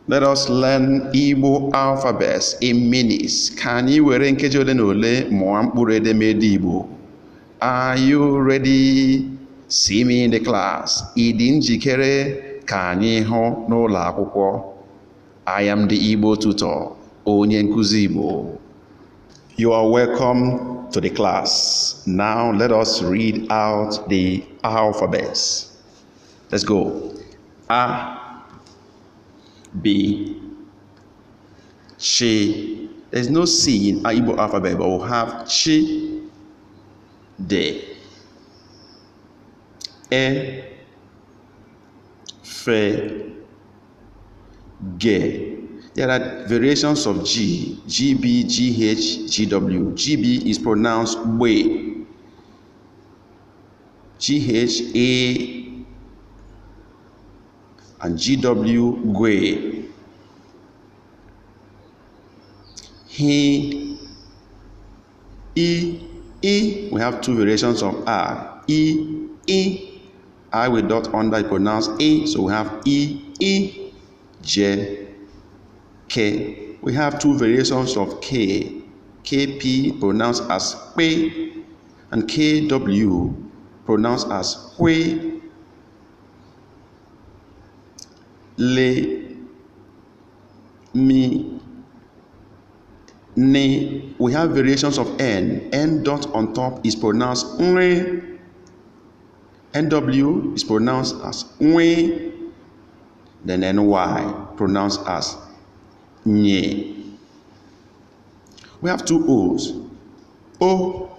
Let us learn Igbo alphabets in minutes. Ka anyị were nkeji ole na ole mụọ mkpụrụ edemede Igbo. Are you ready? See me in the class. Ị dị njikere ka anyị hụ n'ụlọ akwụkwọ? I am the Igbo tutor, onye nkuzi Igbo. You are welcome to the class. Now let us read out the alphabets. Let's go. A, B, Chi. There's no C in our Igbo alphabet, but we'll have Chi, De, E, Fe, Ge. There are variations of G, GB, GH, GW. GB is pronounced We. GH, A, and GW, Gwe. He, E. We have two variations of R. E. I with dot under is pronounced E, so we have E. J, K. We have two variations of K. KP pronounced as Kwe, and KW pronounced as Hwe. Le, Mi, Ne. We have variations of N. N dot on top is pronounced Nwe. NW is pronounced as Nwe. Then NY pronounced as Nye. We have two O's. O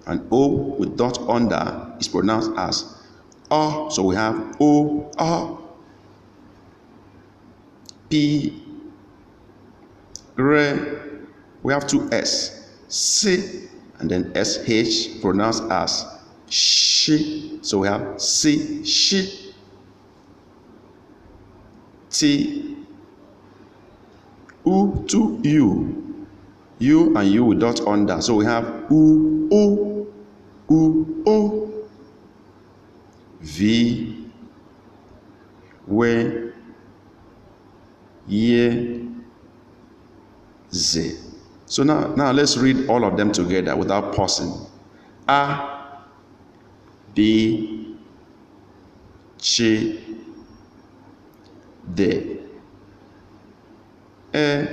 and O with dot under is pronounced as O. So we have O. P, Re. We have two S. C and then SH pronounced as Shi. So we have C, Shi. T, U to U. U and U with dot under. So we have U, O. V, We, Ye, Z. So now let's read all of them together without pausing. A, B, Chi, De, E,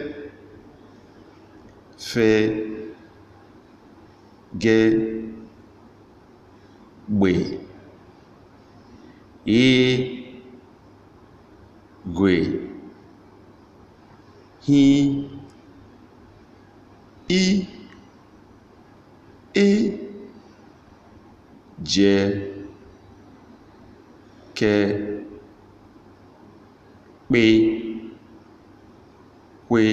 Fe, Ge, Gbe, E, Gwe, He, I, Je, Ke, Kpe, Kwe,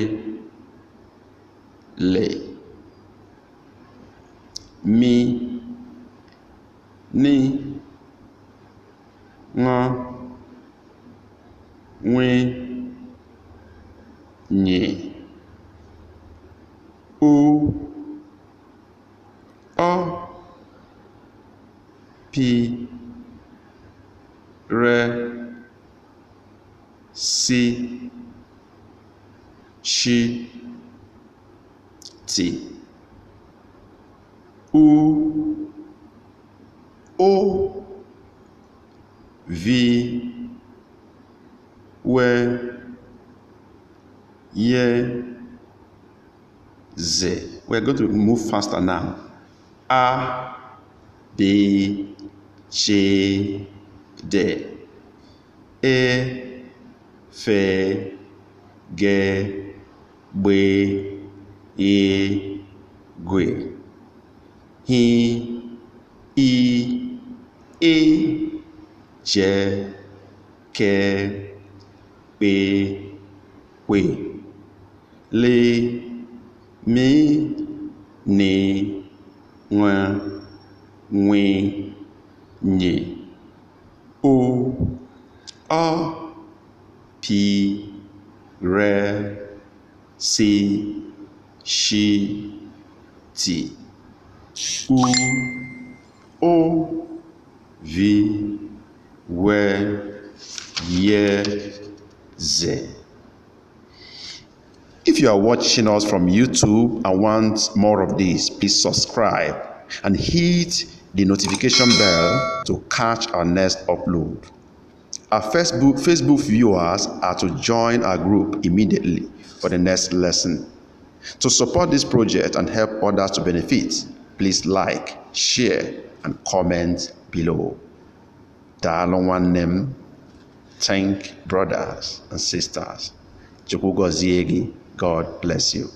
Le, Mi, Ni, Nga, Nwe, Nye, U, O, P, Re, Si, Shi, Ti, U, O, V, We, Ye, Z. We're going to move faster now. A, B, Chi, De, E, Fe, Ge, Gbe, E, Gwe, He, I, Je, Ke, Kpe, Kwe, Le, Mi, Ni, Nga, Nwe, Nye, O, O, P, Re, Si, Shi, Ti, U, O, V, We, Ye, Z. If you are watching us from YouTube and want more of this, please subscribe and hit the notification bell to catch our next upload. Our Facebook viewers are to join our group immediately for the next lesson. To support this project and help others to benefit, please like, share, and comment below. Daalụ nwanne m. Thank brothers and sisters. Chukwu gọzie gị. God bless you.